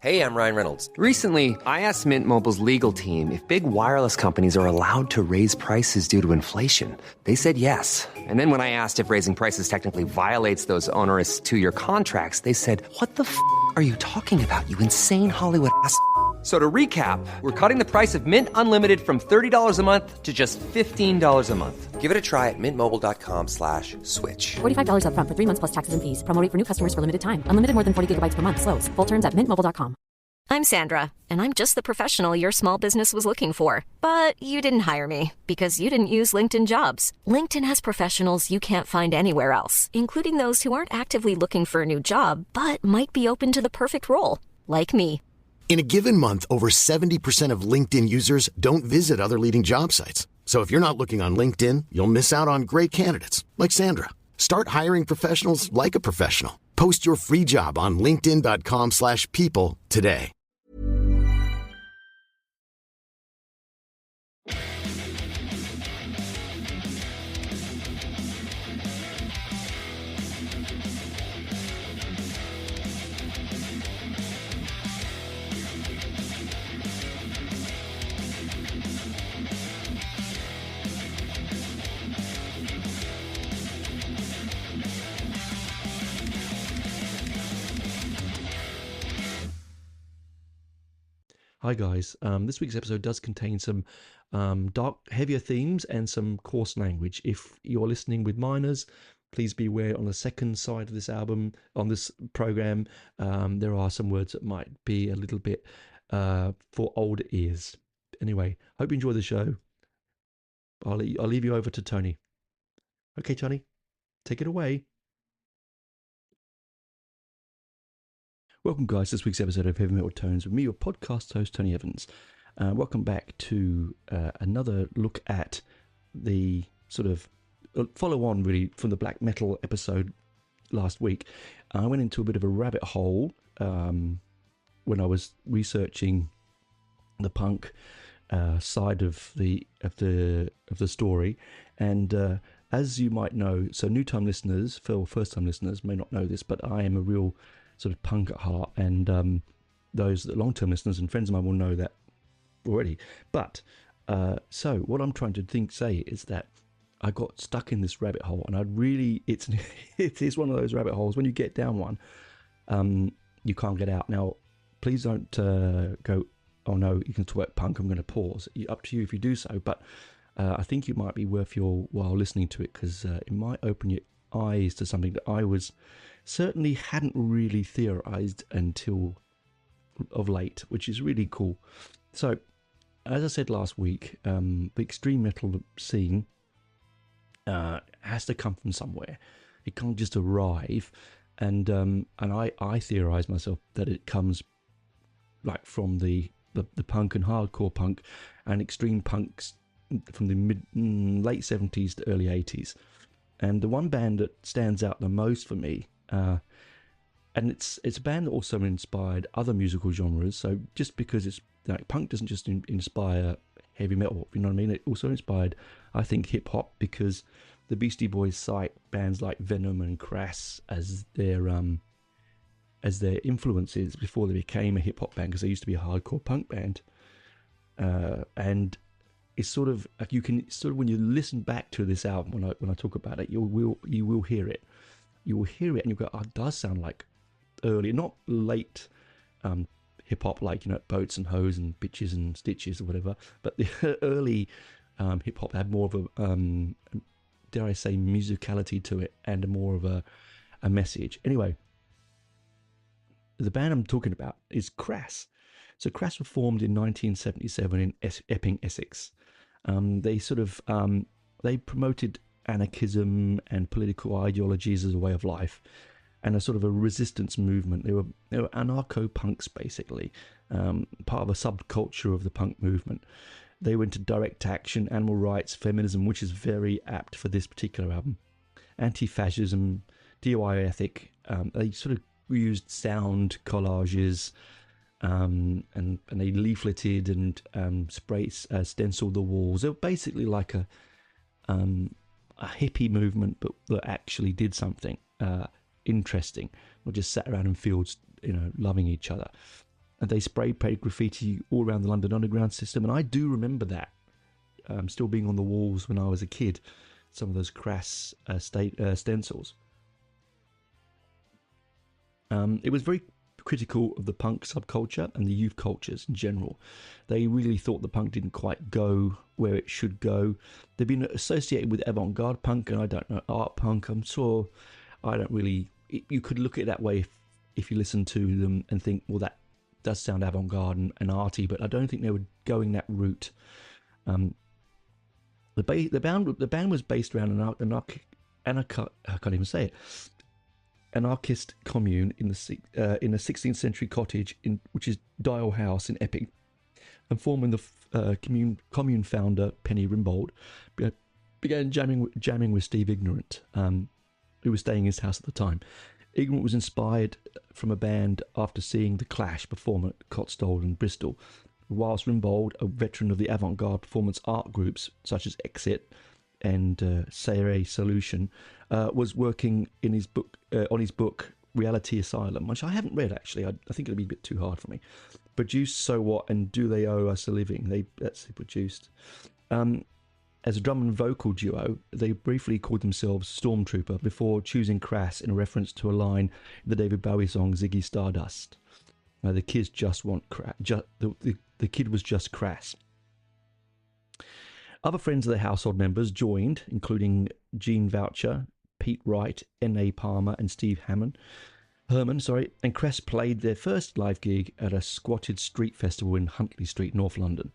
Hey, I'm Ryan Reynolds. Recently, I asked Mint Mobile's legal team if big wireless companies are allowed to raise prices due to inflation. They said yes. And then when I asked if raising prices technically violates those onerous two-year contracts, they said, "What the f*** are you talking about, you insane Hollywood ass?" So to recap, we're cutting the price of Mint Unlimited from $30 a month to just $15 a month. Give it a try at mintmobile.com/switch. $45 up front for 3 months plus taxes and fees. Promo rate for new customers for limited time. Unlimited more than 40 gigabytes per month. Slows full terms at mintmobile.com. I'm Sandra, and I'm just the professional your small business was looking for. But you didn't hire me because you didn't use LinkedIn Jobs. LinkedIn has professionals you can't find anywhere else, including those who aren't actively looking for a new job, but might be open to the perfect role, like me. In a given month, over 70% of LinkedIn users don't visit other leading job sites. So if you're not looking on LinkedIn, you'll miss out on great candidates like Sandra. Start hiring professionals like a professional. Post your free job on linkedin.com/people today. Hi guys, this week's episode does contain some dark, heavier themes and some coarse language. If you're listening with minors, please be aware on the second side of this album, on this program, there are some words that might be a little bit for older ears. Anyway, hope you enjoy the show. I'll leave you over to Tony. Okay, Tony, take it away. Welcome, guys, to this week's episode of Heavy Metal Tones with me, your podcast host, Tony Evans. Welcome back to another look at the sort of follow-on, really, from the black metal episode last week. I went into a bit of a rabbit hole when I was researching the punk side of the story, and as you might know, so new-time listeners, for first-time listeners, may not know this, but I am a real sort of punk at heart, and those long-term listeners and friends of mine will know that already. But so what I'm trying to say is that I got stuck in this rabbit hole, and it is one of those rabbit holes. When you get down one, you can't get out. Now, please don't go, "Oh no, you can talk about punk, I'm going to pause." Up to you if you do so, but I think it might be worth your while listening to it, because it might open your eyes to something that I certainly hadn't really theorized until of late, which is really cool. So, as I said last week, the extreme metal scene has to come from somewhere. It can't just arrive, and I theorize myself that it comes like from the punk and hardcore punk and extreme punks from the late 70s to early 80s. And the one band that stands out the most for me, and it's a band that also inspired other musical genres. So just because it's like punk doesn't just inspire heavy metal, you know what I mean? It also inspired, I think, hip hop, because the Beastie Boys cite bands like Venom and Crass as their influences before they became a hip hop band, because they used to be a hardcore punk band, and it's sort of like you can sort of, when you listen back to this album, when I talk about it, you will hear it. You will hear it and you go, "Oh, it does sound like early, not late hip hop, like, you know, Boats and Hoes and Bitches and Stitches or whatever, but the early hip hop had more of a dare I say, musicality to it, and more of a message." Anyway, the band I'm talking about is Crass. So Crass were formed in 1977 in Epping, Essex. They promoted anarchism and political ideologies as a way of life, and a sort of a resistance movement. They were anarcho-punks, basically, part of a subculture of the punk movement. They went to direct action, animal rights, feminism, which is very apt for this particular album, anti-fascism, DIY ethic. They sort of used sound collages, and they leafleted and stenciled the walls. They were basically like a hippie movement, but that actually did something interesting, not just sat around in fields, you know, loving each other. and they spray painted graffiti all around the London Underground system. And I do remember that still being on the walls when I was a kid, some of those crass stencils. It was very critical of the punk subculture and the youth cultures in general. They really thought the punk didn't quite go where it should go. They've been associated with avant-garde punk, and I don't know, art punk. I'm sure I don't really... You could look at it that way if you listen to them and think, well, that does sound avant-garde and arty, but I don't think they were going that route. The band was based around I can't even say it. Anarchist commune in a 16th century cottage which is Dial House in Epping, and forming the commune founder Penny Rimbaud began jamming with Steve Ignorant, who was staying in his house at the time. Ignorant was inspired from a band after seeing The Clash perform at Cotswold and Bristol, whilst Rimbaud, a veteran of the avant-garde performance art groups such as Exit and Serre Solution, was working in his book on his book Reality Asylum, which I haven't read actually. I think it'll be a bit too hard for me. Produced So What and Do They Owe Us a Living? They produced. As a drum and vocal duo, they briefly called themselves Stormtrooper before choosing Crass in a reference to a line in the David Bowie song Ziggy Stardust. The kids just want the kid was just Crass. Other friends of the household members joined, including Gene Voucher, Pete Wright, N.A. Palmer, and Steve Herman, and Crass played their first live gig at a squatted street festival in Huntley Street, North London.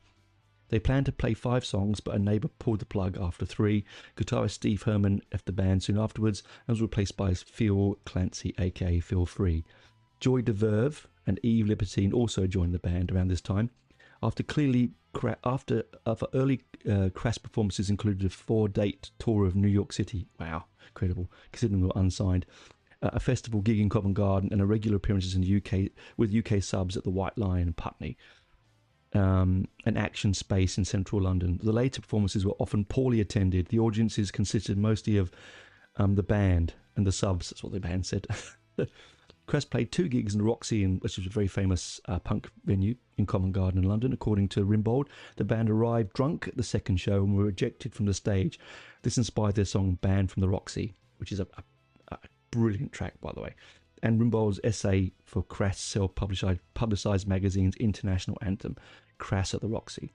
They planned to play 5 songs, but a neighbour pulled the plug after 3. Guitarist Steve Herman left the band soon afterwards and was replaced by Phil Clancy, aka Phil Free. Joy DeVerve and Eve Libertine also joined the band around this time. After early Crass performances included a 4-date tour of New York City. Wow, incredible, considering they were unsigned. A festival gig in Covent Garden and a regular appearances in the UK with UK subs at the White Lion in Putney. An action space in central London. The later performances were often poorly attended. The audiences consisted mostly of the band and the subs, that's what the band said. Crass played 2 gigs in the Roxy, which was a very famous punk venue in Covent Garden in London. According to Rimbaud, the band arrived drunk at the second show and were ejected from the stage. This inspired their song Banned from the Roxy, which is a brilliant track, by the way. And Rimbaud's essay for Crass self-publicised magazine's international anthem, Crass at the Roxy.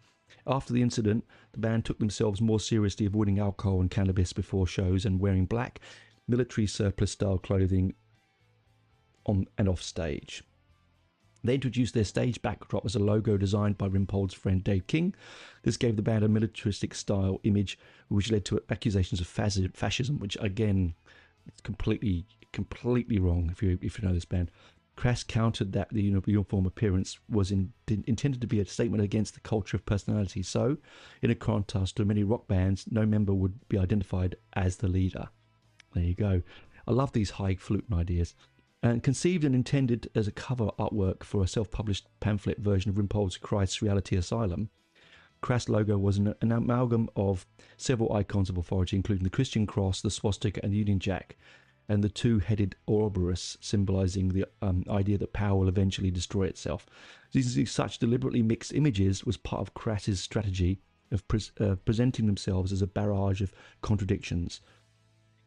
After the incident, the band took themselves more seriously, avoiding alcohol and cannabis before shows and wearing black military surplus style clothing on and off stage. They introduced their stage backdrop as a logo designed by Rimbaud's friend Dave King. This gave the band a militaristic style image, which led to accusations of fascism, which again, it's completely wrong if you know this band. Crass countered that the uniform appearance was intended to be a statement against the culture of personality. So, in a contrast to many rock bands, no member would be identified as the leader. There you go. I love these highfalutin ideas. And conceived and intended as a cover artwork for a self-published pamphlet version of Rimbaud's Christ's Reality Asylum, Crass logo was an amalgam of several icons of authority, including the Christian cross, the swastika, and the Union Jack, and the 2-headed Ouroboros, symbolising the idea that power will eventually destroy itself. Using such deliberately mixed images was part of Crass's strategy of presenting themselves as a barrage of contradictions,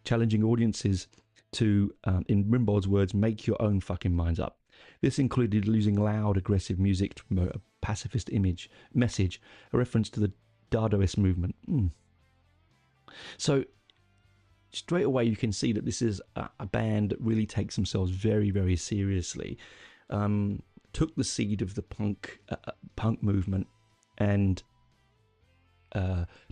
challenging audiences to, in Rimbaud's words, make your own fucking minds up. This included using loud, aggressive music to promote a pacifist message, a reference to the Dadaist movement. So, straight away you can see that this is a band that really takes themselves very, very seriously. Took the seed of the punk movement and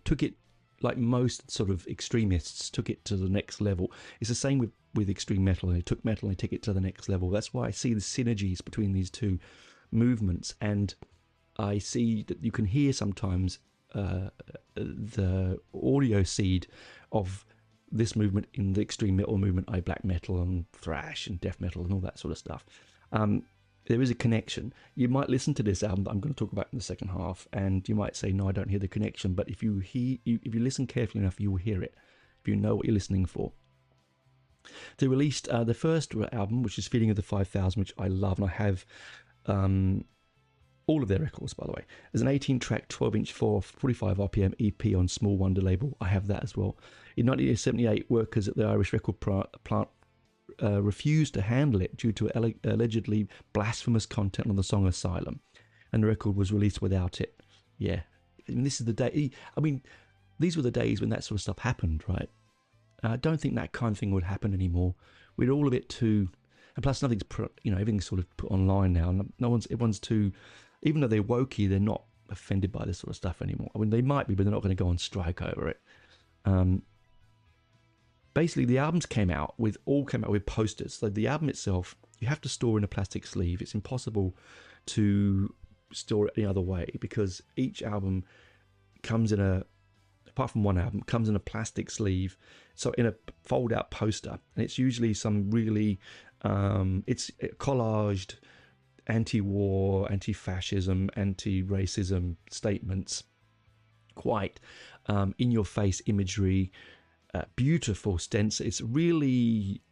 took it, like most sort of extremists, took it to the next level. It's the same with extreme metal. They took metal and they took it to the next level. That's why I see the synergies between these two movements, and I see that you can hear sometimes the audio seed of this movement in the extreme metal movement, black metal and thrash and death metal and all that sort of stuff. There is a connection. You might listen to this album that I'm going to talk about in the second half, and you might say, no, I don't hear the connection. But if you listen carefully enough, you will hear it, if you know what you're listening for. They released the first album, which is Feeling of the 5000, which I love, and I have all of their records, by the way. There's an 18-track, 12-inch, 45 RPM EP on Small Wonder label. I have that as well. In 1978, workers at the Irish record plant refused to handle it due to allegedly blasphemous content on the song Asylum, and the record was released without it. Yeah, and this is the day. I mean, these were the days when that sort of stuff happened, right? I don't think that kind of thing would happen anymore. We're all a bit too, and plus nothing's, everything's sort of put online now. Everyone's too, even though they're wokey, they're not offended by this sort of stuff anymore. I mean, they might be, but they're not going to go on strike over it. Basically, the albums came out with posters. So the album itself, you have to store in a plastic sleeve. It's impossible to store it any other way because each album comes in apart from one album, comes in a plastic sleeve, so in a fold-out poster, and it's usually some really, it's collaged anti-war, anti-fascism, anti-racism statements, quite in-your-face imagery, beautiful stencil. It's really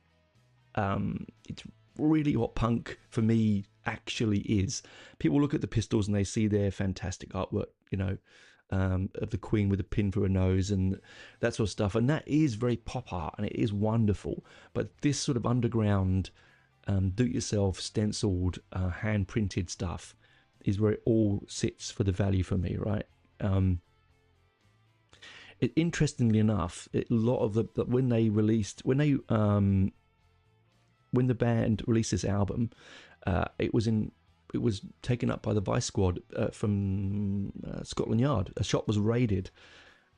what punk for me actually is. People look at the Pistols and they see their fantastic artwork, of the Queen with a pin through her nose and that sort of stuff, and that is very pop art and it is wonderful. But this sort of underground, do-it-yourself, stenciled, hand-printed stuff is where it all sits for the value for me, right? Interestingly enough, a lot of when the band released this album, it was taken up by the Vice Squad from Scotland Yard. A shop was raided,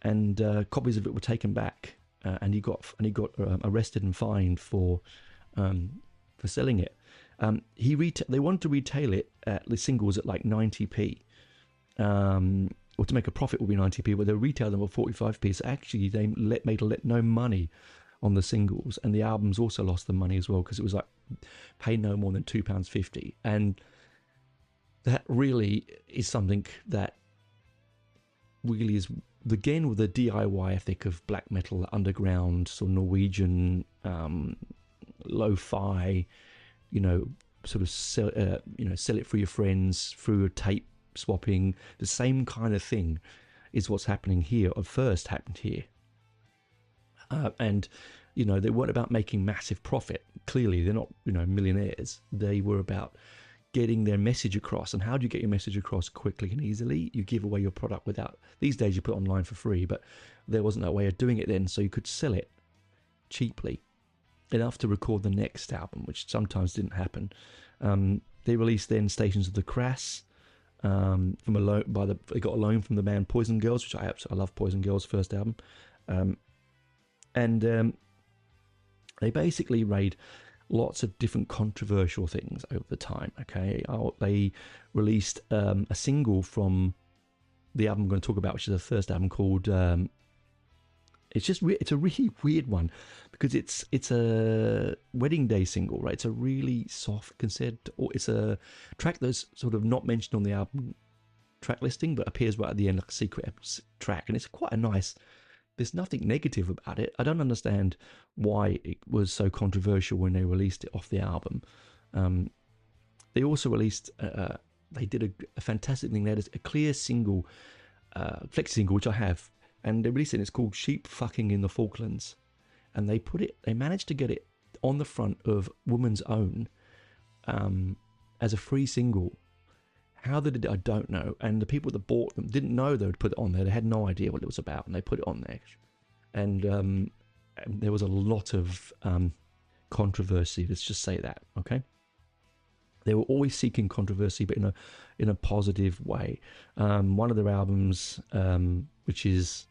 and copies of it were taken back, and he got arrested and fined for selling it. They wanted to retail it at the singles at like 90p, or to make a profit would be 90p, but they retailed them at 45p. So actually, they made no money on the singles, and the albums also lost the money as well because it was like pay no more than £2.50, and that really is something that really is, again, with the DIY ethic of black metal, underground, sort of Norwegian, lo-fi, sort of sell it for your friends through a tape swapping. The same kind of thing is what's happening here, or first happened here. And, they weren't about making massive profit. Clearly, they're not, millionaires. They were about getting their message across. And how do you get your message across quickly and easily? You give away your product these days you put it online for free, but there wasn't that way of doing it then, so you could sell it cheaply, enough to record the next album, which sometimes didn't happen. They released then Stations of the Crass, they got a loan from the band Poison Girls, which I love Poison Girls' first album. They basically made lots of different controversial things over the time. Okay, they released a single from the album I'm going to talk about, which is the first album called. It's a really weird one because it's a wedding day single, right? It's a really soft, it's a track that's sort of not mentioned on the album track listing, but appears right at the end like a secret track, and it's quite a nice. There's nothing negative about it. I don't understand why it was so controversial when they released it off the album. They also released, they did a fantastic thing. They had a clear single, flexi single, which I have, and they released it. It's called Sheep Fucking in the Falklands, and they managed to get it on the front of Woman's Own as a free single. How they did it, I don't know. And the people that bought them didn't know they would put it on there. They had no idea what it was about, and they put it on there. And there was a lot of controversy. Let's just say that, okay? They were always seeking controversy, but in a positive way. One of their albums, which is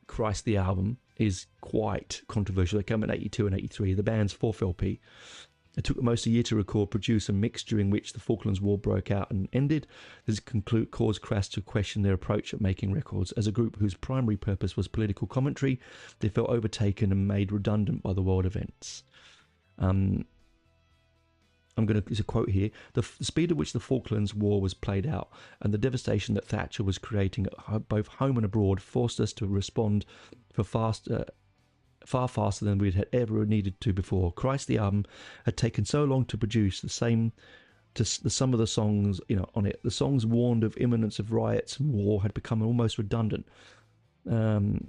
Christ the Album, is quite controversial. They came in 82 and 83. The band's fourth LP. It took almost a year to record, produce, and mix, during which the Falklands War broke out and ended. This caused Crass to question their approach at making records. As a group whose primary purpose was political commentary, they felt overtaken and made redundant by the world events. There's a quote here. The speed at which the Falklands War was played out and the devastation that Thatcher was creating at both home and abroad forced us to respond far faster than we had ever needed to before. Christ the Album had taken so long to produce, the same some of the songs, on it. The songs warned of imminence of riots and war had become almost redundant.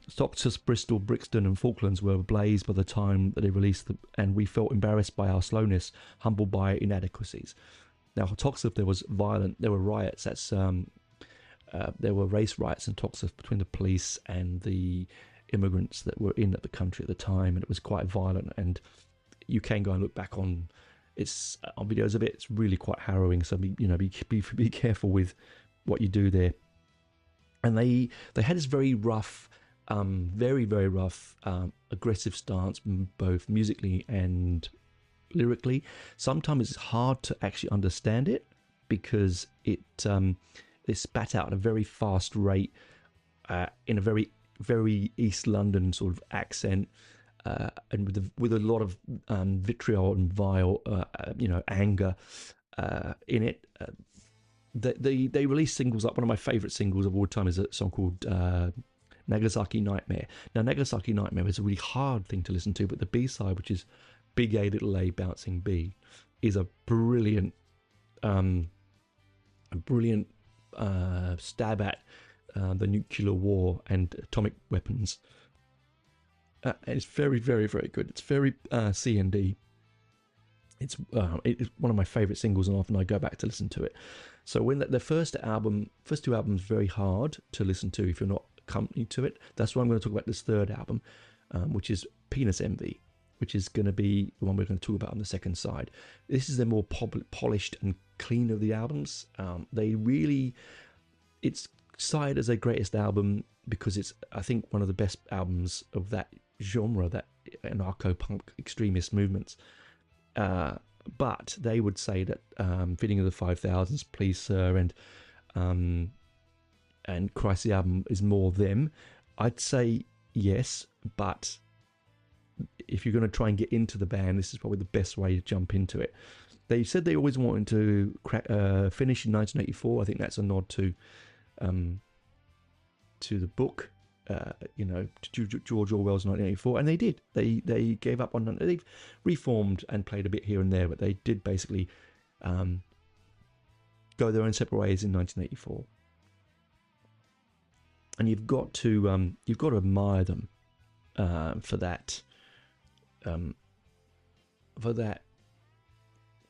Stockton, Bristol, Brixton, and Falklands were ablaze by the time that they released them, and we felt embarrassed by our slowness, humbled by inadequacies. Now, Toxteth, there were riots. There were race riots in Toxteth between the police and the immigrants that were in the country at the time, and it was quite violent. And you can go and look back on videos of it. It's really quite harrowing. So be careful with what you do there. And they had this very rough, very, very rough, aggressive stance, both musically and lyrically. Sometimes it's hard to actually understand it because it spat out at a very fast rate in a very, very East London sort of accent, and with a lot of vitriol and vile, anger in it. They released singles. Like one of my favourite singles of all time is a song called Nagasaki Nightmare. Now, Nagasaki Nightmare is a really hard thing to listen to, but the B-side, which is Big A, Little A, Bouncing B, is a brilliant stab at the nuclear war and atomic weapons. And it's very, very, very good. It's very C&D. It's one of my favourite singles, and often I go back to listen to it. So when the first two albums, very hard to listen to if you're not accompanied to it. That's why I'm going to talk about this third album, which is Penis Envy, which is going to be the one we're going to talk about on the second side. This is the more polished and clean of the albums. It's cited as their greatest album because it's, I think, one of the best albums of that genre, that anarcho-punk extremist movements. But they would say that Fitting of the 5000s, Please Sir, and Christ the Album is more them. I'd say yes, but if you're going to try and get into the band, this is probably the best way to jump into it. They said they always wanted to finish in 1984. I think that's a nod to the book, to George Orwell's 1984, and they did. They gave up on. They've reformed and played a bit here and there, but they did basically go their own separate ways in 1984. And you've got to admire them for that.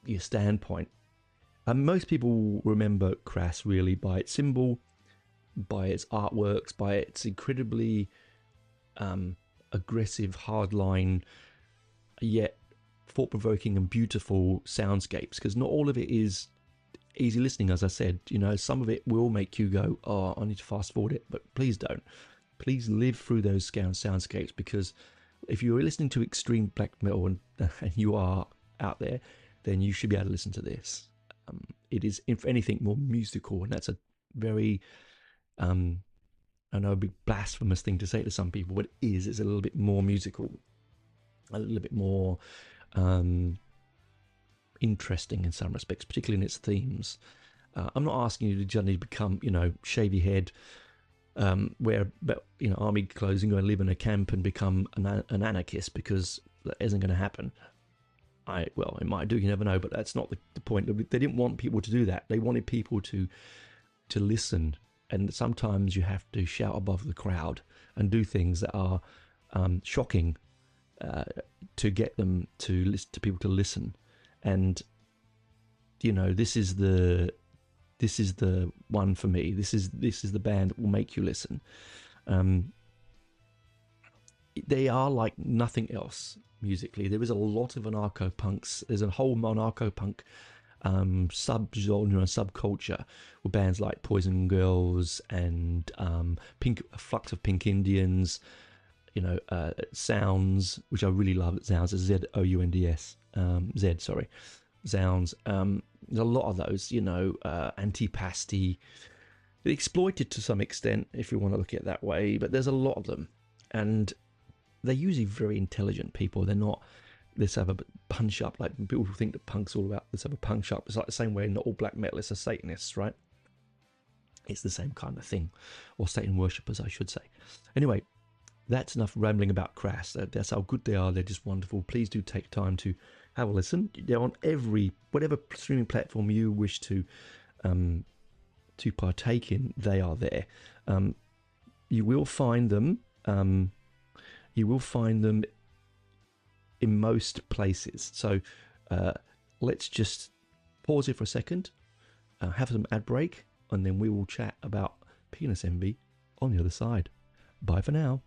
Your standpoint. Most people remember Crass really by its symbol, by its artworks, by its incredibly aggressive, hardline, yet thought-provoking and beautiful soundscapes. Because not all of it is easy listening, as I said. Some of it will make you go, "Oh, I need to fast forward it," but please don't. Please live through those soundscapes, because if you're listening to extreme black metal and you are out there, then you should be able to listen to this. It is, if anything, more musical, and that's a very, I know, a big blasphemous thing to say to some people, but it is. It's a little bit more musical, a little bit more interesting in some respects, particularly in its themes. I'm not asking you to suddenly become, shave your head, wear army clothes and go and live in a camp and become an anarchist, because that isn't going to happen. It might do, you never know, but that's not the point. They didn't want people to do that. They wanted people to listen, and sometimes you have to shout above the crowd and do things that are shocking to get them to listen, to people to listen. And this is the one for me. This is the band that will make you listen. They are like nothing else musically. There is a lot of anarcho-punks. There's a whole anarcho-punk sub-genre, subculture, with bands like Poison Girls and Flux of Pink Indians, Sounds, which I really love. Sounds, Zounds, Zounds. There's a lot of those, Antipasti. They're exploited to some extent, if you want to look at it that way, but there's a lot of them. And they're usually very intelligent people. They're not, let's have a punch up, like people think that punk's all about, let's have a punch up. It's like the same way not all black metalists are Satanists, right? It's the same kind of thing. Or Satan worshippers, I should say. Anyway, that's enough rambling about Crass. That's how good they are. They're just wonderful. Please do take time to have a listen. They're on whatever streaming platform you wish to partake in. They are there. You will find them. In most places. So let's just pause here for a second, have some ad break, and then we will chat about penis envy on the other side. Bye for now.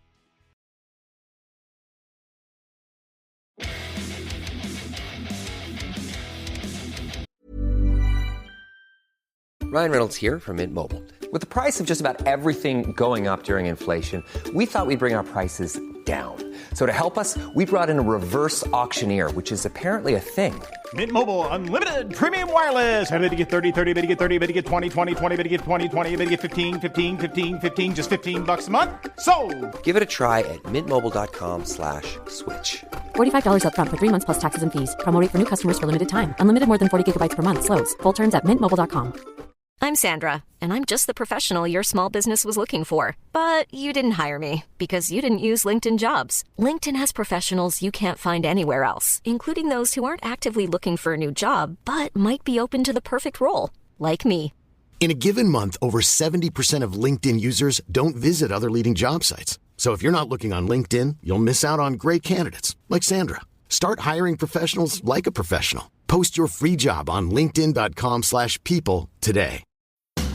Ryan Reynolds here from Mint Mobile. With the price of just about everything going up during inflation, we thought we'd bring our prices down. So to help us, we brought in a reverse auctioneer, which is apparently a thing. Mint Mobile Unlimited Premium Wireless. How to get 30, 30, bit to get 30, bit to get 20, 20, 20, bit to get 20, 20, bit to get 15, 15, 15, 15, just $15 a month? Sold! Give it a try at mintmobile.com/switch. $45 up front for 3 months plus taxes and fees. Promo rate for new customers for limited time. Unlimited more than 40 gigabytes per month. Slows full terms at mintmobile.com. I'm Sandra, and I'm just the professional your small business was looking for. But you didn't hire me because you didn't use LinkedIn Jobs. LinkedIn has professionals you can't find anywhere else, including those who aren't actively looking for a new job, but might be open to the perfect role, like me. In a given month, over 70% of LinkedIn users don't visit other leading job sites. So if you're not looking on LinkedIn, you'll miss out on great candidates like Sandra. Start hiring professionals like a professional. Post your free job on linkedin.com/people today.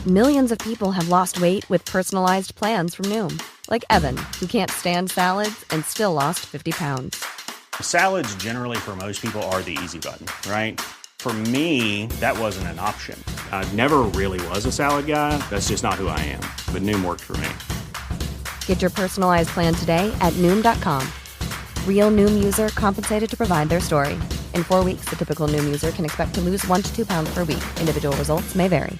Millions of people have lost weight with personalized plans from Noom. Like Evan, who can't stand salads and still lost 50 pounds. Salads generally for most people are the easy button, right? For me, that wasn't an option. I never really was a salad guy. That's just not who I am. But Noom worked for me. Get your personalized plan today at Noom.com. Real Noom user compensated to provide their story. In 4 weeks, the typical Noom user can expect to lose 1 to 2 pounds per week. Individual results may vary.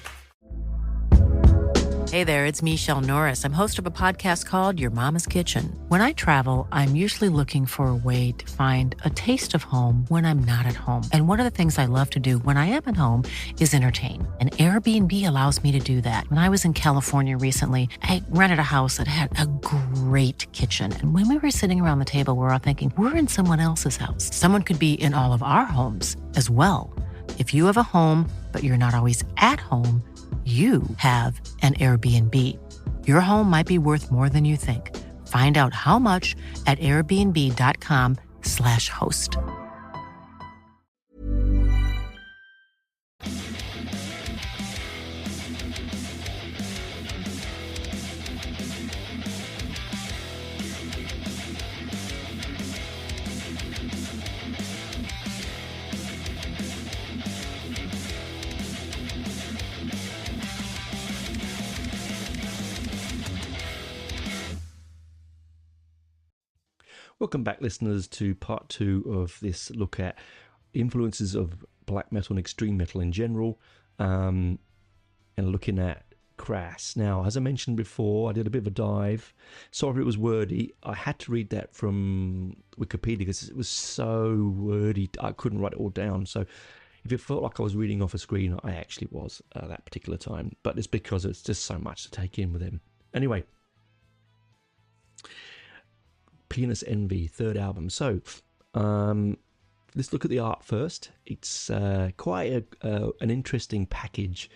Hey there, it's Michelle Norris. I'm host of a podcast called Your Mama's Kitchen. When I travel, I'm usually looking for a way to find a taste of home when I'm not at home. And one of the things I love to do when I am at home is entertain. And Airbnb allows me to do that. When I was in California recently, I rented a house that had a great kitchen. And when we were sitting around the table, we were all thinking, we're in someone else's house. Someone could be in all of our homes as well. If you have a home, but you're not always at home, you have an Airbnb. Your home might be worth more than you think. Find out how much at airbnb.com/host. Welcome back, listeners, to part 2 of this look at influences of black metal and extreme metal in general, and looking at Crass. Now, as I mentioned before, I did a bit of a dive. Sorry if it was wordy. I had to read that from Wikipedia because it was so wordy. I couldn't write it all down. So if it felt like I was reading off a screen, I actually was that particular time. But it's because it's just so much to take in with him. Anyway. Penis Envy, third album. So, let's look at the art first. It's quite an interesting package.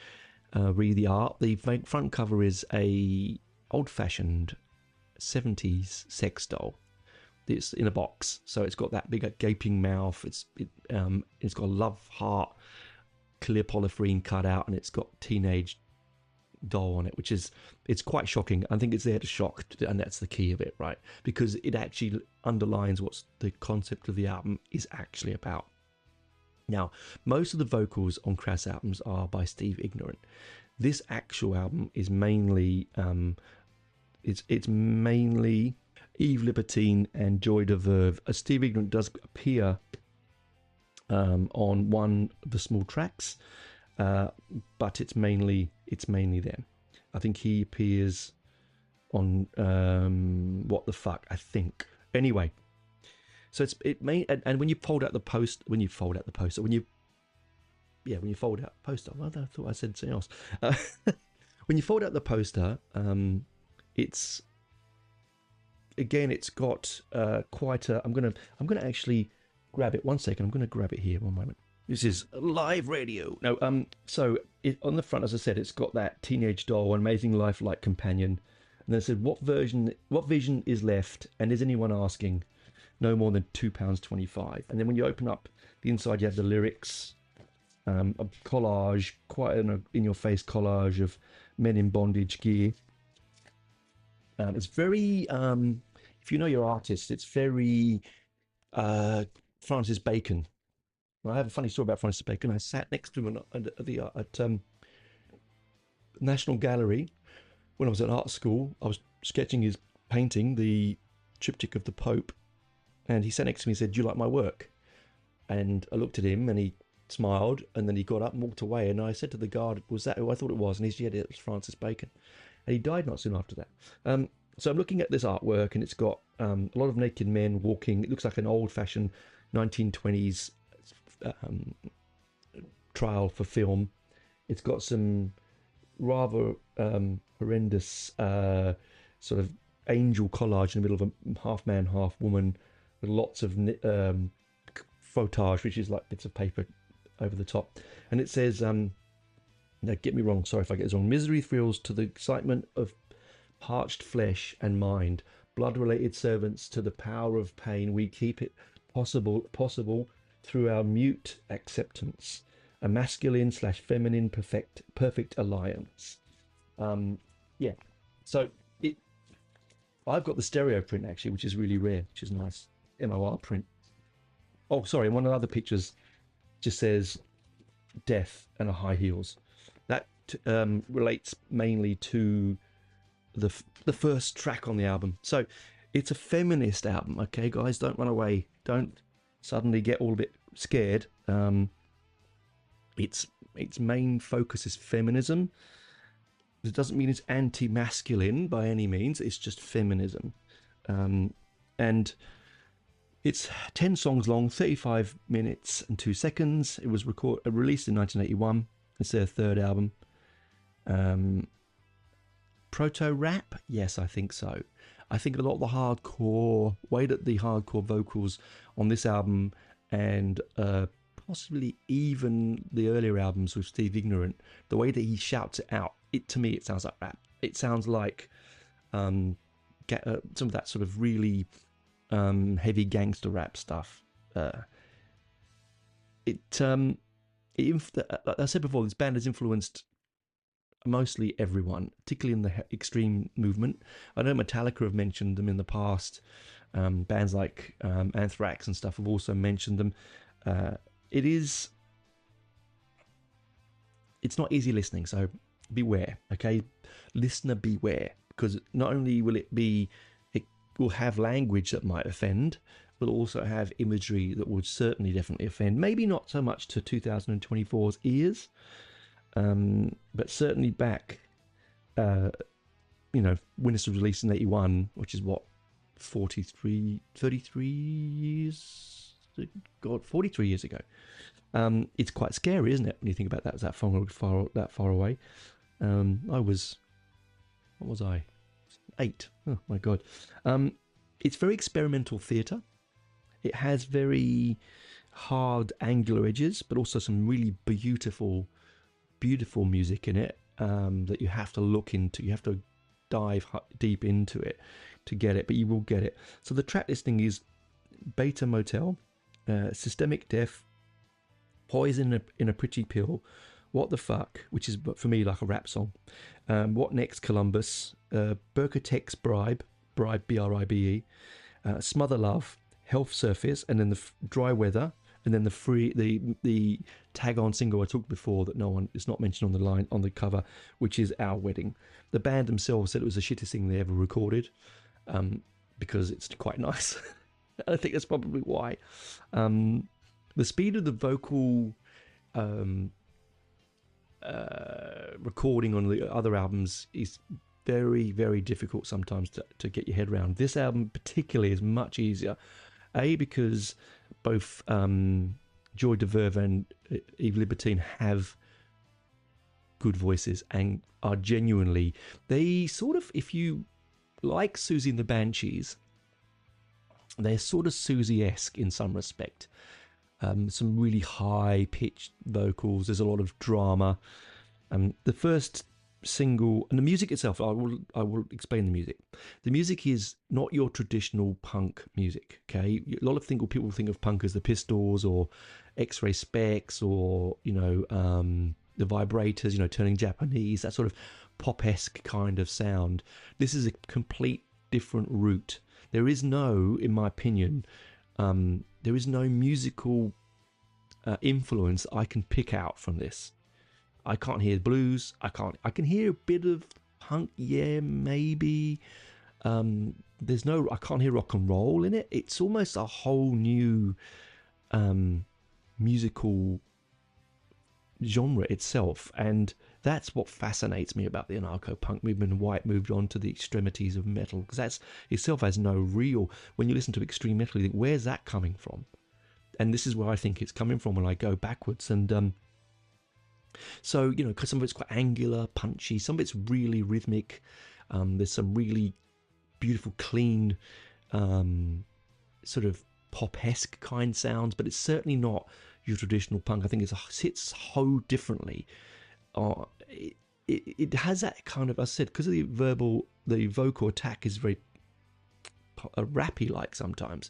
Read the art. The front cover is a old-fashioned 70s sex doll. It's in a box, so it's got that big gaping mouth. It's got a love heart, clear polyphrene cut out, and it's got teenage doll on it, which is, it's quite shocking. I think it's there to shock, and that's the key of it, right? Because it actually underlines what's the concept of the album is actually about. Now, most of the vocals on Crass albums are by Steve Ignorant. This actual album is mainly it's mainly Eve Libertine and Joy de Verve. Steve Ignorant does appear on one of the small tracks, but it's mainly them. I think he appears on What the Fuck, I think. Anyway, so and when you fold out the poster, I thought I said something else. When you fold out the poster, it's got quite a. I'm gonna actually grab it. 1 second, I'm going to grab it here. 1 moment. This is live radio. No, so on the front, as I said, it's got that teenage doll, amazing lifelike companion. And then it said, what vision is left, and is anyone asking? No more than £2.25. And then when you open up the inside, you have the lyrics, a collage, quite an in-your-face collage of men in bondage gear. It's very, if you know your artist, it's very Francis Bacon. I have a funny story about Francis Bacon. I sat next to him at National Gallery when I was at art school. I was sketching his painting, the Triptych of the Pope, and he sat next to me and said, "Do you like my work?" And I looked at him and he smiled, and then he got up and walked away. And I said to the guard, "Was that who I thought it was?" And he said, "Yeah, it was Francis Bacon." And he died not soon after that. So I'm looking at this artwork, and it's got a lot of naked men walking. It looks like an old-fashioned 1920s trial for film. It's got some rather horrendous sort of angel collage in the middle of a half man, half woman, with lots of frottage, which is like bits of paper over the top. And it says, now get me wrong, sorry if I get this wrong, misery thrills to the excitement of parched flesh and mind, blood-related servants to the power of pain. We keep it possible through our mute acceptance, a masculine/feminine perfect alliance. Yeah, so I've got the stereo print actually, which is really rare, which is nice, MOR print. Oh, sorry, one of the other pictures just says death and a high heels. That relates mainly to the first track on the album. So it's a feminist album, okay, guys? Don't run away. Don't suddenly get all a bit scared. Its main focus is feminism. It doesn't mean it's anti-masculine by any means. It's just feminism. And it's 10 songs long, 35 minutes and 2 seconds. It was released in 1981. It's their third album. Proto-rap? Yes, I think so. I think a lot of the hardcore, way that the hardcore vocals on this album and possibly even the earlier albums with Steve Ignorant, the way that he shouts it out, to me it sounds like rap. It sounds like some of that sort of really heavy gangster rap stuff. Like I said before, this band has influenced mostly everyone, particularly in the extreme movement. I know Metallica have mentioned them in the past. Bands like Anthrax and stuff have also mentioned them. It's not easy listening, so beware, okay? Listener, beware, because not only will it will have language that might offend, will also have imagery that would certainly definitely offend. Maybe not so much to 2024's ears, but certainly back, when this was released in 81, which is what, 33 years ago. It's quite scary, isn't it, when you think about that that far away. What was I? 8. Oh my God. It's very experimental theatre. It has very hard angular edges, but also some really beautiful music in it that you have to look into. You have to dive deep into it to get it, but you will get it. So the track listing is Beta Motel, Systemic Death, Poison in a Pretty Pill, What the Fuck, which is for me like a rap song, What Next Columbus, Burkatex Bribe, B-R-I-B-E, Smother Love, Health Surface, and then the Dry Weather, and then the tag-on single I talked before that it's not mentioned on the cover, which is Our Wedding. The band themselves said it was the shittest thing they ever recorded, because it's quite nice. I think that's probably why. The speed of the vocal recording on the other albums is very, very difficult sometimes to get your head around. This album particularly is much easier. Because both Joy DeVerve and Eve Libertine have good voices and are genuinely... They sort of, if you like Susie and the Banshees, they're sort of Susie-esque in some respect. Some really high-pitched vocals. There's a lot of drama. The first single, and the music itself, I will explain the music. The music is not your traditional punk music, okay? A lot of people think of punk as the Pistols or X-Ray Specs or, the Vibrators, turning Japanese, that sort of pop-esque kind of sound. This is a complete different route. There is no, in my opinion, there is no musical influence I can pick out from this. I can't hear blues. I can hear a bit of punk, yeah, maybe. I can't hear rock and roll in it. It's almost a whole new musical genre itself, and that's what fascinates me about the anarcho-punk movement and why it moved on to the extremities of metal, because that itself has no real. When you listen to extreme metal, you think, where's that coming from? And this is where I think it's coming from when I go backwards. And so, because some of it's quite angular, punchy, some of it's really rhythmic. There's some really beautiful, clean, sort of pop-esque kind sounds, but it's certainly not your traditional punk. I think it hits so differently. It has that kind of, I said, because of the vocal attack is very rappy like sometimes.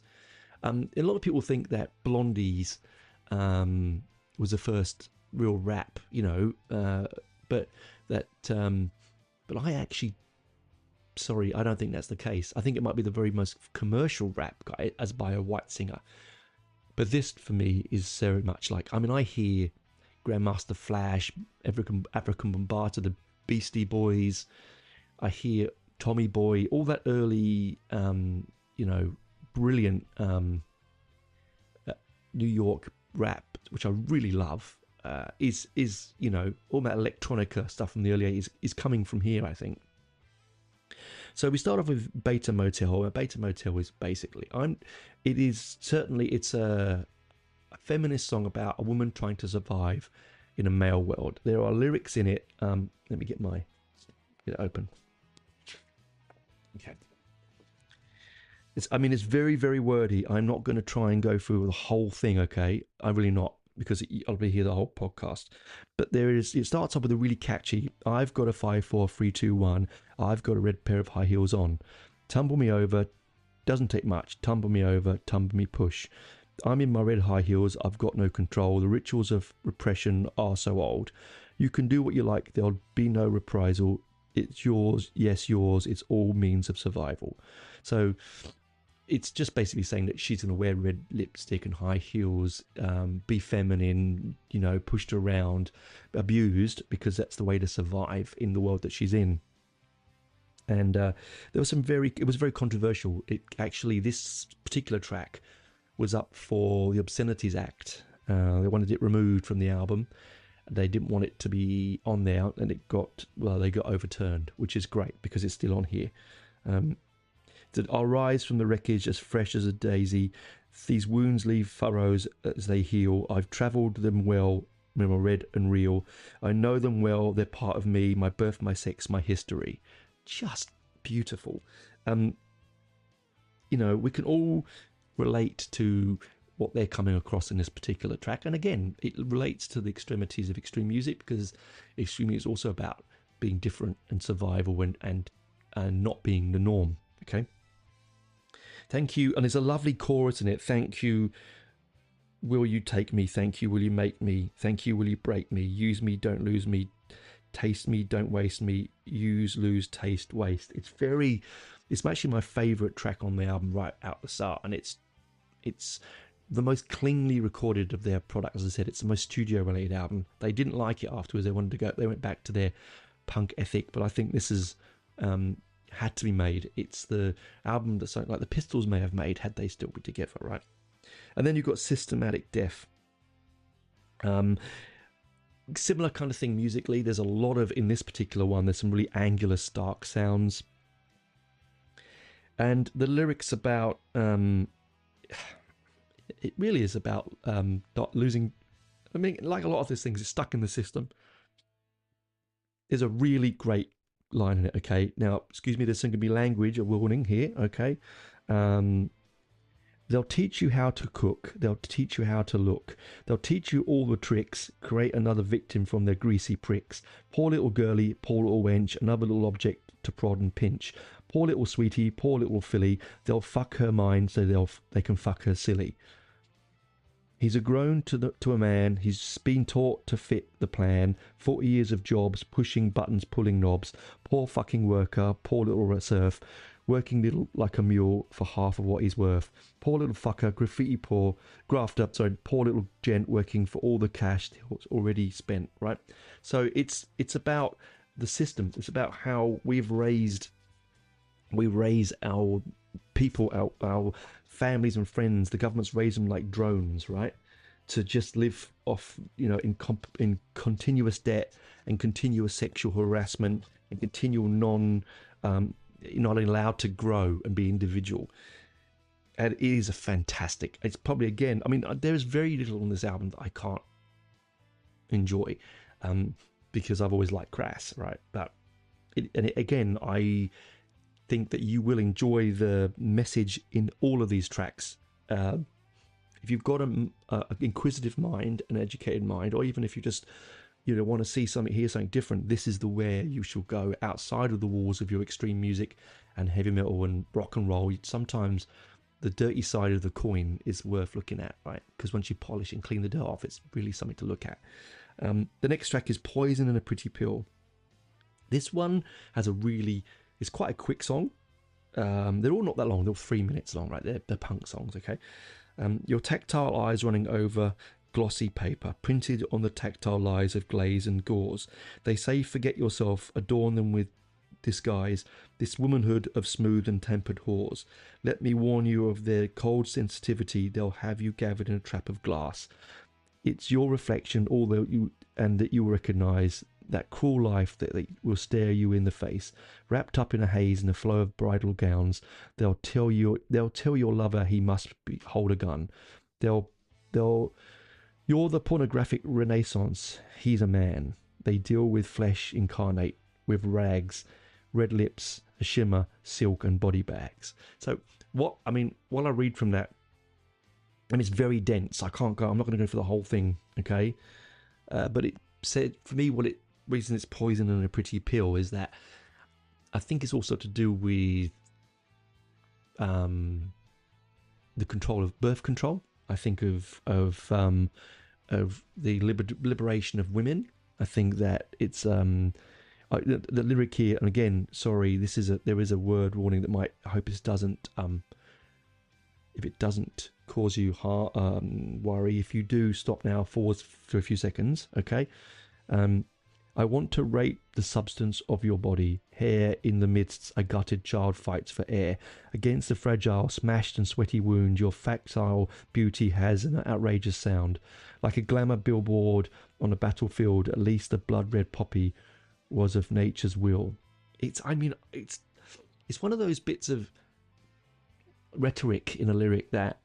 A lot of people think that Blondie's was the first real rap, but I actually, sorry, I don't think that's the case. I think it might be the very most commercial rap guy, as by a white singer. But this, for me, is very much like, I hear Grandmaster Flash, African Bombata, the Beastie Boys. I hear Tommy Boy, all that early, brilliant New York rap, which I really love. Is all that electronica stuff from the early 80s is coming from here, I think. So we start off with Beta Motel. Beta Motel is basically, it's a feminist song about a woman trying to survive in a male world. There are lyrics in it. Let me get it open. Okay. It's very, very wordy. I'm not going to try and go through the whole thing, okay? I'm really not, because I'll be here the whole podcast. But it starts off with a really catchy, I've got a 5, 4, 3, 2, 1. I've got a red pair of high heels on. Tumble me over, doesn't take much. Tumble me over, tumble me push. I'm in my red high heels, I've got no control. The rituals of repression are so old. You can do what you like, there'll be no reprisal. It's yours, yes, yours. It's all means of survival. So it's just basically saying that she's going to wear red lipstick and high heels, be feminine, pushed around, abused, because that's the way to survive in the world that she's in. And it was very controversial. This particular track was up for the Obscenities Act. They wanted it removed from the album. They didn't want it to be on there, and they got overturned, which is great because it's still on here. That I'll rise from the wreckage as fresh as a daisy. These wounds leave furrows as they heal. I've travelled them well, red and real. I know them well, they're part of me, my birth, my sex, my history. Just beautiful. We can all relate to what they're coming across in this particular track. And again, it relates to the extremities of extreme music, because extreme music is also about being different and survival and not being the norm. Okay. Thank you. And there's a lovely chorus in it. Thank you. Will you take me? Thank you. Will you make me? Thank you. Will you break me? Use me. Don't lose me. Taste me. Don't waste me. Use, lose, taste, waste. It's actually my favourite track on the album right out the start. And it's the most cleanly recorded of their product. As I said, it's the most studio related album. They didn't like it afterwards. They went back to their punk ethic. But I think this is, had to be made. It's the album that something like the Pistols may have made had they still been together, right? And then you've got Systematic Death. Similar kind of thing musically. There's a lot of, in this particular one, there's some really angular, stark sounds. And the lyrics about, it really is about not losing, like a lot of these things, it's stuck in the system. There's a really great line in it, okay? Now, excuse me, there's going to be language, a warning here, okay? They'll teach you how to cook. They'll teach you how to look. They'll teach you all the tricks, create another victim from their greasy pricks. Poor little girlie, poor little wench, another little object to prod and pinch. Poor little sweetie, poor little filly. They'll fuck her mind so they can fuck her silly. He's a grown to a man. He's been taught to fit the plan. 40 years of jobs, pushing buttons, pulling knobs. Poor fucking worker, poor little serf. Working little like a mule for half of what he's worth. Poor little fucker, poor little gent working for all the cash that's already spent, right? So it's about the system. It's about how we raise our people, our families and friends. The government's raised them like drones, right? To just live off, in continuous debt and continuous sexual harassment and continual not allowed to grow and be individual. And it is it's probably, again, there is very little on this album that I can't enjoy, because I've always liked Crass, right? But again, I think that you will enjoy the message in all of these tracks. If you've got an inquisitive mind, an educated mind, or even if you just want to see something, hear something different, this is where you shall go, outside of the walls of your extreme music and heavy metal and rock and roll. Sometimes the dirty side of the coin is worth looking at, right? Because once you polish and clean the dirt off, it's really something to look at. The next track is Poison and a Pretty Pill. This one it's quite a quick song. They're all not that long. They're all 3 minutes long, right? They're punk songs, okay? Your tactile eyes running over glossy paper, printed on the tactile lies of glaze and gauze. They say forget yourself, adorn them with disguise, this womanhood of smooth and tempered whores. Let me warn you of their cold sensitivity, they'll have you gathered in a trap of glass. It's your reflection, that you recognise that cruel life that will stare you in the face, wrapped up in a haze and a flow of bridal gowns. They'll tell your lover he must hold a gun. You're the pornographic renaissance. He's a man. They deal with flesh incarnate, with rags, red lips, a shimmer, silk, and body bags. So while I read from that, it's very dense. I'm not going to go for the whole thing, okay? But it said, for me, reason it's Poison and a Pretty Pill is that I think it's also to do with the control of birth control. I think of the liberation of women. I think that it's the lyric here, and again, sorry, there is a word warning that might. I hope this doesn't. If it doesn't cause you worry, if you do, stop now. Pause for a few seconds, okay? I want to rape the substance of your body, hair in the midst, a gutted child fights for air. Against the fragile, smashed and sweaty wound, your factile beauty has an outrageous sound. Like a glamour billboard on a battlefield, at least the blood-red poppy was of nature's will. It's one of those bits of rhetoric in a lyric that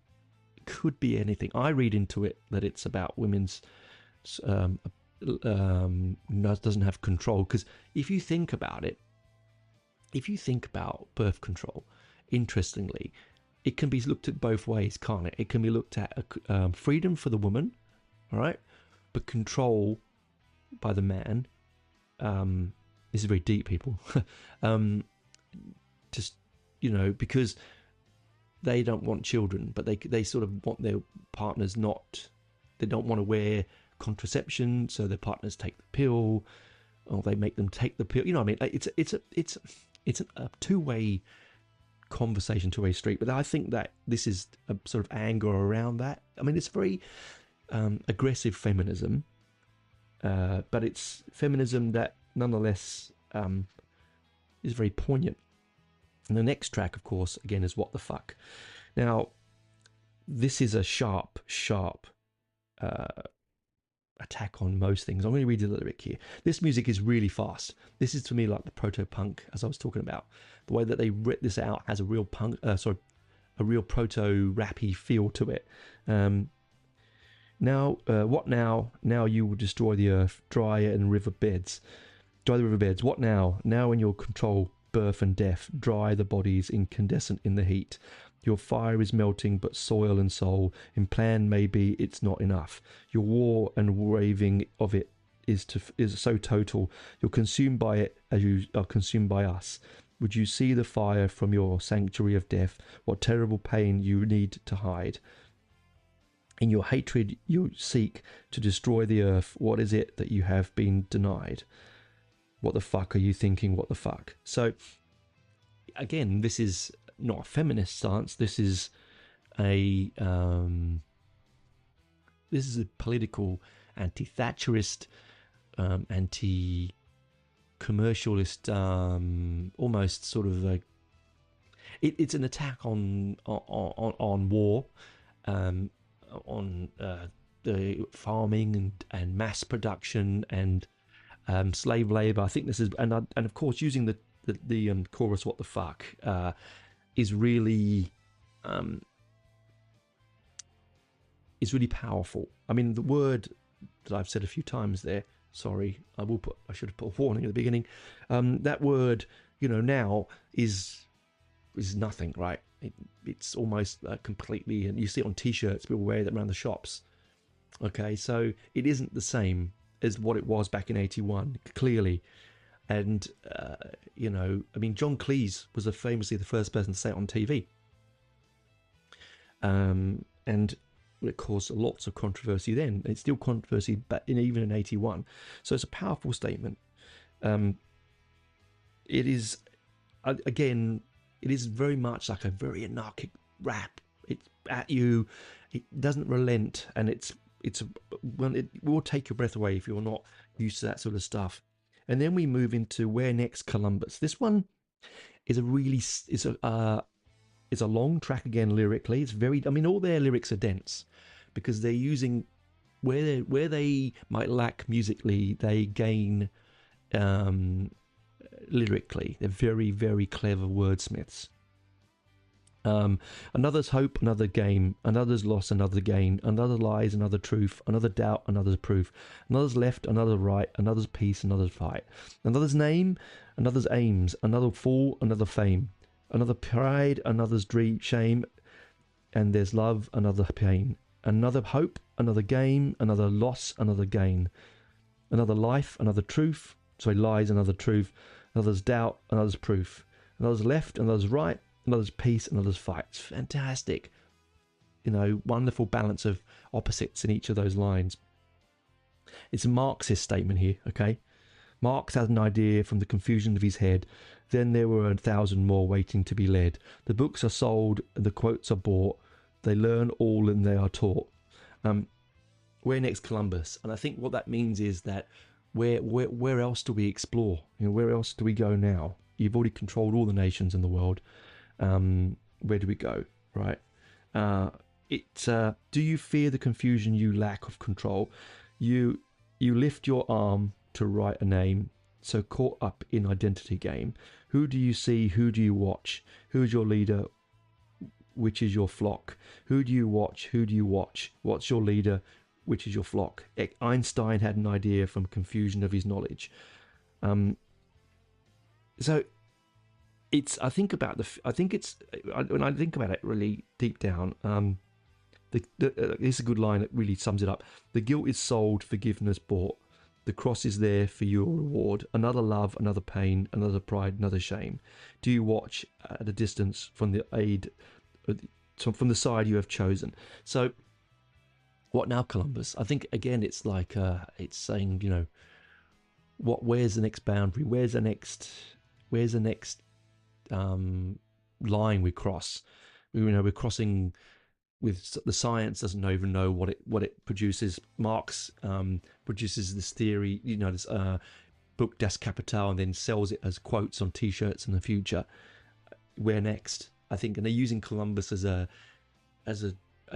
could be anything. I read into it that it's about women's doesn't have control, because if you think about birth control, interestingly, it can be looked at both ways, can't it? It can be looked at freedom for the woman, all right, but control by the man. This is very deep, people. Because they don't want children, but they sort of want their partners they don't want to wear contraception, so their partners take the pill, or they make them take the pill. It's a two-way conversation, two-way street. But I think that this is a sort of anger around that. It's very aggressive feminism, but it's feminism that nonetheless is very poignant. And the next track, of course, again, is What the Fuck. Now, this is a sharp attack on most things. I'm going to read the lyric here. This music is really fast. This is, to me, like the proto-punk, as I was talking about. The way that they writ this out has a real real proto-rappy feel to it. What now? Now you will destroy the earth, dry the riverbeds. What now? Now in your control, birth and death, dry the bodies incandescent in the heat. Your fire is melting, but soil and soul. In plan, maybe it's not enough. Your war and raving of it is so total. You're consumed by it as you are consumed by us. Would you see the fire from your sanctuary of death? What terrible pain you need to hide. In your hatred, you seek to destroy the earth. What is it that you have been denied? What the fuck are you thinking? What the fuck? So, again, this is not a feminist stance. This is a political, anti-Thatcherist, anti-commercialist, almost sort of it's an attack on war, on the farming and mass production and slave labor. I think this is, and of course using the chorus "What the fuck" is really powerful. I mean, the word that I've said a few times there. Sorry, I should have put a warning at the beginning. That word, now is nothing, right? It's almost completely, and you see it on T-shirts. People wear them around the shops. Okay, so it isn't the same as what it was back in '81, clearly. And John Cleese was famously the first person to say it on TV, and it caused lots of controversy then. It's still controversy, but even in '81. So it's a powerful statement. It is, again, it is very much like a very anarchic rap. It's at you. It doesn't relent, and it will take your breath away if you're not used to that sort of stuff. And then we move into Where Next, Columbus. This one is a long track again lyrically. It's very, all their lyrics are dense because they're using where they might lack musically, they gain lyrically. They're very, very clever wordsmiths. Another's hope, another game, another's loss, another gain, another lies, another truth, another doubt, another's proof, another's left, another right, another's peace, another's fight, another's name, another's aims, another fall, another fame, another pride, another's dream, shame, and there's love, another pain, another hope, another game, another loss, another gain, another life, another truth, lies, another truth, another's doubt, another's proof, another's left, another's right, another's peace, another's fight. It's fantastic. Wonderful balance of opposites in each of those lines. It's a Marxist statement here, okay? Marx had an idea from the confusion of his head. Then there were 1,000 more waiting to be led. The books are sold, the quotes are bought. They learn all and they are taught. Where next, Columbus? And I think what that means is that where else do we explore? Where else do we go now? You've already controlled all the nations in the world. Where do we go, right? Do you fear the confusion, you lack of control? You lift your arm to write a name, so caught up in identity game. Who do you see? Who do you watch? Who's your leader? Which is your flock? Who do you watch? Who do you watch? What's your leader? Which is your flock? Einstein had an idea from confusion of his knowledge. So it's, when I think about it really deep down, it's a good line that really sums it up. The guilt is sold, forgiveness bought. The cross is there for your reward. Another love, another pain, another pride, another shame. Do you watch at a distance from the from the side you have chosen? So, what now, Columbus? I think again, it's like it's saying, where's the next boundary? Where's the next line we cross? We're crossing with the science doesn't even know what it produces. Marx produces this theory, this book Das Kapital, and then sells it as quotes on T-shirts in the future. Where next? I think, and they're using Columbus as a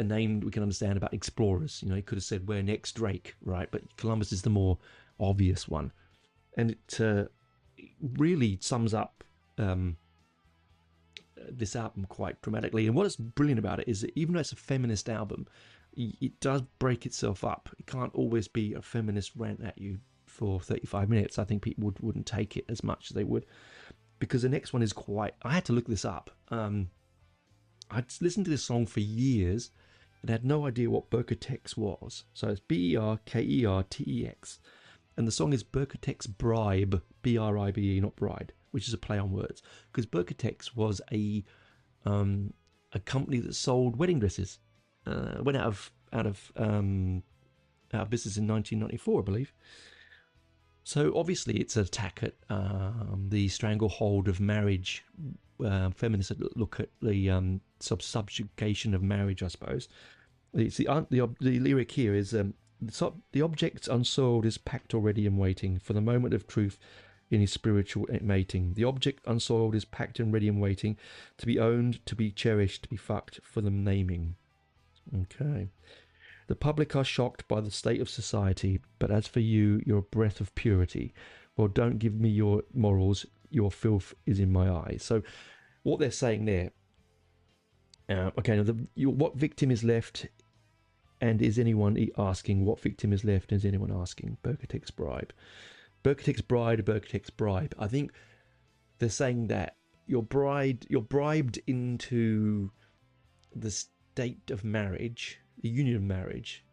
name we can understand about explorers. He could have said where next, Drake, right? But Columbus is the more obvious one, and it really sums up this album quite dramatically. And what is brilliant about it is that even though it's a feminist album, it does break itself up. It can't always be a feminist rant at you for 35 minutes. I think people wouldn't take it as much as they would, because the next one is quite, I had to look this up. I'd listened to this song for years and had no idea what Berkotex was. So it's Berkertex. And the song is Berkotex Bribe, Bribe, not bride, which is a play on words. Because Berkotex was a company that sold wedding dresses. Went out of business in 1994, I believe. So obviously it's an attack at the stranglehold of marriage. Feminists look at the subjugation of marriage, I suppose. It's the lyric here is the object unsoiled is packed already and waiting for the moment of truth in his spiritual mating. The object unsoiled is packed and ready and waiting to be owned, to be cherished, to be fucked for the naming. Okay. The public are shocked by the state of society, but as for you, you're a breath of purity. Well, don't give me your morals, your filth is in my eyes. So what they're saying there, what victim is left, and is anyone asking what victim is left, and is anyone asking? Berkotex bribe. Berkotex bride, Berkotex bribe. I think they're saying that you're bribed into the state of marriage, the union of marriage,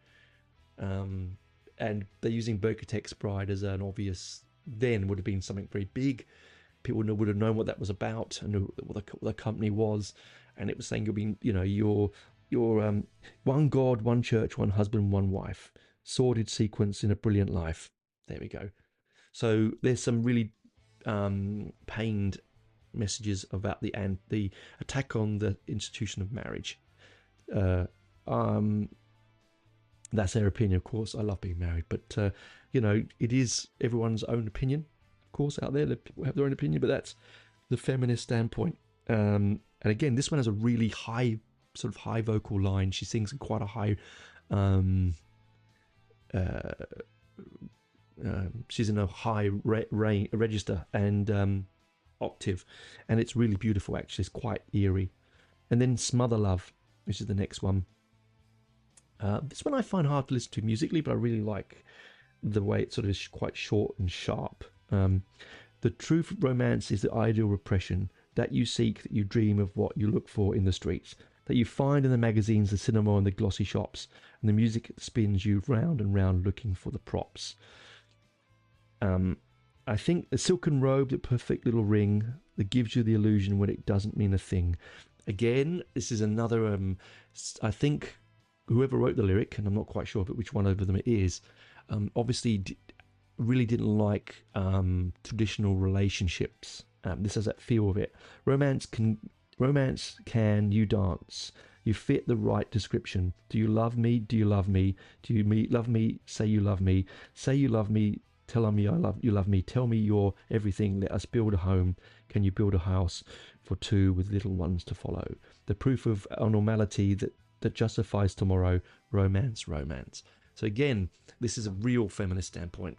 and they're using Berkotex bride as an obvious, then would have been something very big. People would have known what that was about and what the company was, and it was saying you're one God, one church, one husband, one wife, sordid sequence in a brilliant life. There we go. So there's some really pained messages about the attack on the institution of marriage. That's their opinion, of course. I love being married, but it is everyone's own opinion, of course. Out there, people have their own opinion, but that's the feminist standpoint. And again, this one has a really high vocal line. She sings in quite a high. She's in a high register and octave, and it's really beautiful. Actually, it's quite eerie. And then Smother Love, which is the next one. This one I find hard to listen to musically, but I really like the way it sort of is quite short and sharp. The truth of romance is the ideal repression that you seek, that you dream of, what you look for in the streets, that you find in the magazines, the cinema, and the glossy shops, and the music that spins you round and round looking for the props. I think the silken robe, the perfect little ring that gives you the illusion when it doesn't mean a thing. Again, this is another, I think whoever wrote the lyric, and I'm not quite sure but which one of them it is, obviously really didn't like traditional relationships. This has that feel of it. Romance can you dance? You fit the right description. Do you love me? Do you love me? Do you love me? Say you love me. Say you love me. Tell me you love me. Tell me you're everything. Let us build a home. Can you build a house for two with little ones to follow? The proof of normality that justifies tomorrow. Romance. So again, this is a real feminist standpoint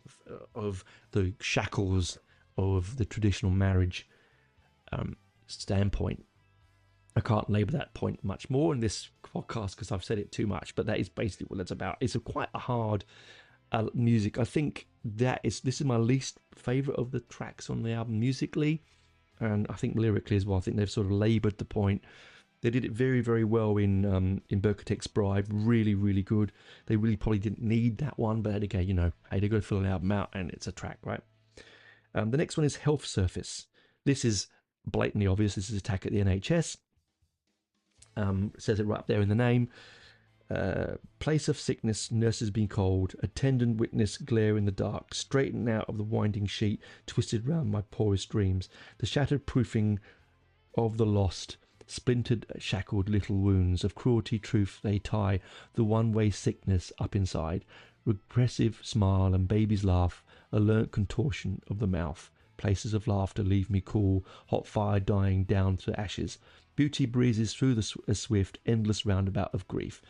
of the shackles of the traditional marriage standpoint. I can't labour that point much more in this podcast because I've said it too much, but that is basically what it's about. It's quite a hard music. I think this is my least favourite of the tracks on the album musically, and I think lyrically as well. I think they've sort of laboured the point. They did it very, very well in Berkotex Bride. Really, really good. They really probably didn't need that one, but again, hey, they've got to fill an album out, and it's a track, right? The next one is Health Surface. This is blatantly obvious. This is attack at the NHS. It says it right up there in the name. Place of sickness, nurses being cold, attendant witness glare in the dark, straightened out of the winding sheet, twisted round my poorest dreams, the shattered proofing of the lost, splintered, shackled little wounds of cruelty, truth they tie, the one-way sickness up inside, repressive smile and baby's laugh, alert contortion of the mouth, places of laughter leave me cool, hot fire dying down to ashes, beauty breezes through a swift, endless roundabout of grief.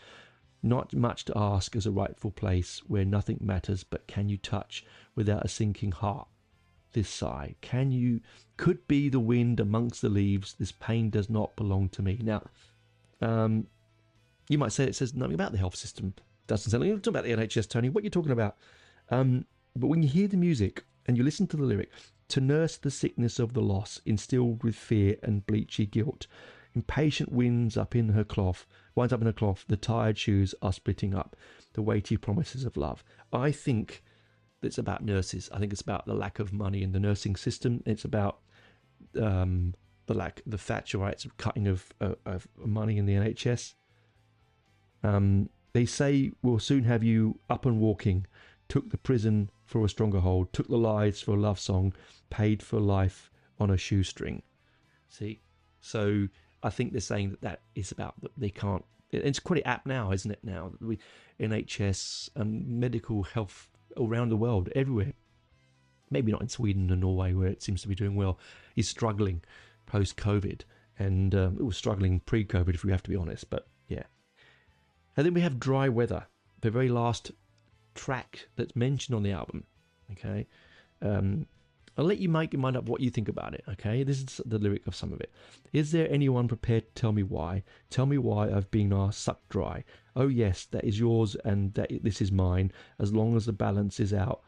Not much to ask as a rightful place where nothing matters, but can you touch without a sinking heart? This sigh, could be the wind amongst the leaves, this pain does not belong to me. Now, you might say it says nothing about the health system. Doesn't say anything about the NHS, Tony. What are you talking about? But when you hear the music and you listen to the lyric, to nurse the sickness of the loss, instilled with fear and bleachy guilt, Impatient winds up in her cloth, winds up in her cloth, the tired shoes are splitting up, the weighty promises of love. I think it's about nurses. I think it's about the lack of money in the nursing system. It's about the Thatcherites cutting of money in the NHS. They say we'll soon have you up and walking. Took the prison for a stronger hold. Took the lies for a love song. Paid for life on a shoestring. See? So I think they're saying that is about that they can't. It's quite apt now, isn't it? Now that NHS and medical health around the world, everywhere. Maybe not in Sweden and Norway, where it seems to be doing well, is struggling post-COVID, and it was struggling pre-COVID, if we have to be honest. But yeah. And then we have Dry Weather, the very last track that's mentioned on the album. Okay, I'll let you make your mind up what you think about it. Okay, this is the lyric of some of it. Is there anyone prepared to tell me why? Tell me why I've been sucked dry. Oh yes, that is yours and this is mine. As long as the balance is out,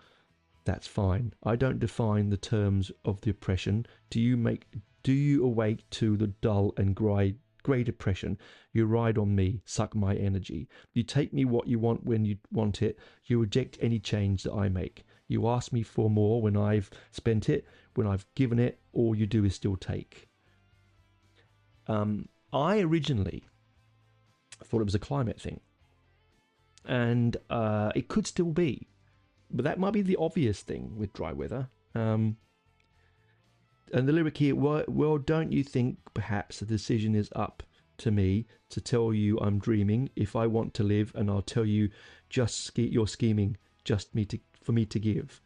that's fine. I don't define the terms of the oppression. Do you awake to the dull and grey depression? You ride on me, suck my energy. You take me what you want when you want it. You reject any change that I make. You ask me for more when I've spent it. When I've given it, all you do is still take. I originally thought it was a climate thing. And it could still be. But that might be the obvious thing with Dry Weather. And the lyric here, well, don't you think perhaps the decision is up to me to tell you I'm dreaming if I want to live, and I'll tell you you're scheming just for me to give.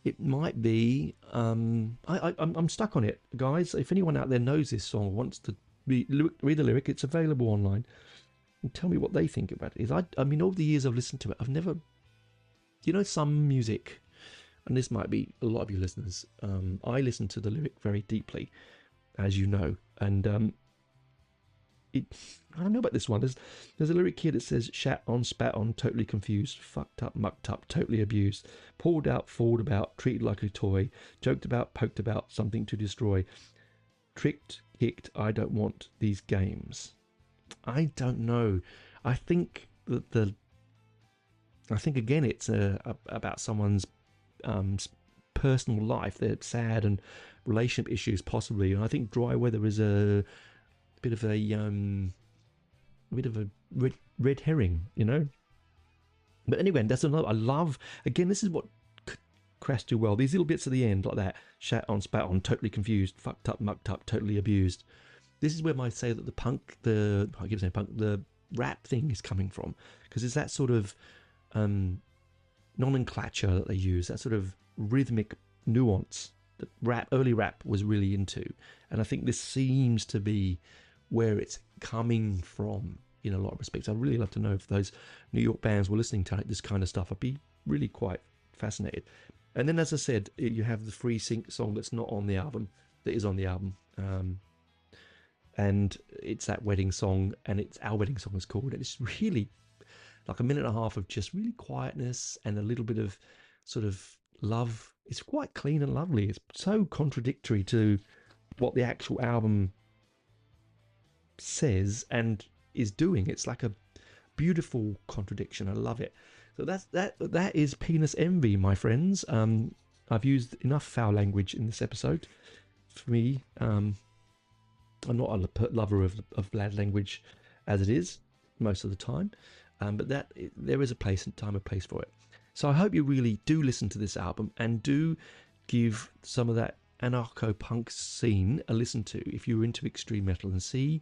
It might be, I'm stuck on it, guys. If anyone out there knows this song, wants to read the lyric, it's available online. And tell me what they think about it. I mean, over the years I've listened to it, I've never, some music, and this might be a lot of you listeners, I listen to the lyric very deeply, as you know, and I don't know about this one. There's a lyric here that says, shat on, spat on, totally confused, fucked up, mucked up, totally abused, pulled out, fooled about, treated like a toy, joked about, poked about, something to destroy, tricked, kicked, I don't want these games. I don't know. I think again it's about someone's personal life. They're sad and relationship issues possibly, and I think Dry Weather is a bit of a red herring, But anyway, that's another. I love, again, this is what Crass do well. These little bits at the end like that: shat on, spat on, totally confused, fucked up, mucked up, totally abused. This is where I say that the rap thing is coming from, because it's that sort of nomenclature that they use, that sort of rhythmic nuance that early rap was really into, and I think this seems to be where it's coming from in a lot of respects. I'd really love to know if those New York bands were listening to this kind of stuff. I'd be really quite fascinated. And then, as I said, you have the Free Sync song that's not on the album, that is on the album, and it's that wedding song, and it's Our Wedding Song is called, and it's really like a minute and a half of just really quietness and a little bit of sort of love. It's quite clean and lovely. It's so contradictory to what the actual album says and is doing. It's like a beautiful contradiction. I love it. So that is Penis Envy, my friends. I've used enough foul language in this episode. For me, I'm not a lover of bad language as it is most of the time, but there is a place and time and place for it. So I hope you really do listen to this album and do give some of that anarcho-punk scene a listen to if you're into extreme metal, and see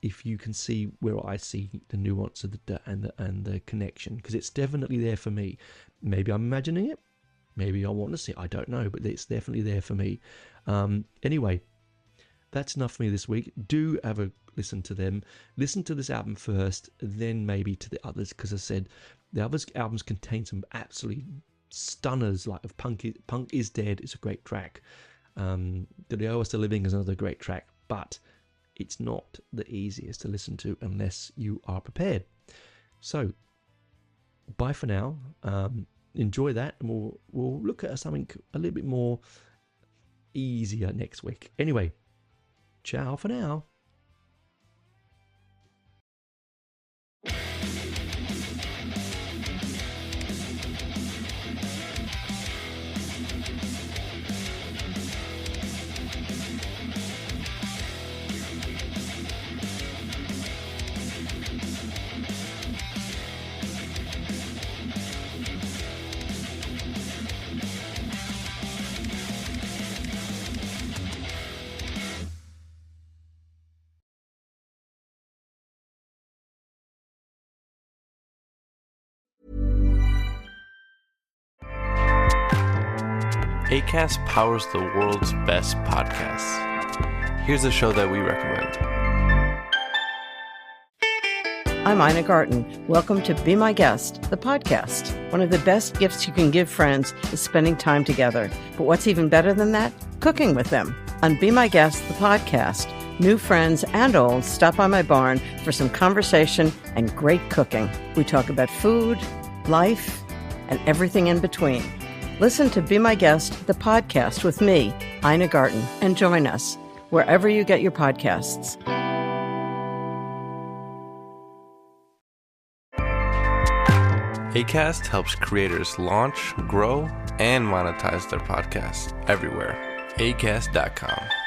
if you can see where I see the nuance of the connection, because it's definitely there for me. Maybe I'm imagining it, maybe I want to see it, I don't know, but it's definitely there for me. Anyway, that's enough for me this week. Do have a listen to them. Listen to this album first, then maybe to the others, because I said the other albums contain some absolutely stunners, like of Punk is Dead is a great track. The They Are Still Living is another great track, but it's not the easiest to listen to unless you are prepared. So, bye for now. Enjoy that, and we'll look at something a little bit more easier next week. Anyway, ciao for now. Acast powers the world's best podcasts. Here's a show that we recommend. I'm Ina Garten. Welcome to Be My Guest, the podcast. One of the best gifts you can give friends is spending time together. But what's even better than that? Cooking with them. On Be My Guest, the podcast, new friends and old stop by my barn for some conversation and great cooking. We talk about food, life, and everything in between. Listen to Be My Guest, the podcast with me, Ina Garten, and join us wherever you get your podcasts. Acast helps creators launch, grow, and monetize their podcasts everywhere. Acast.com.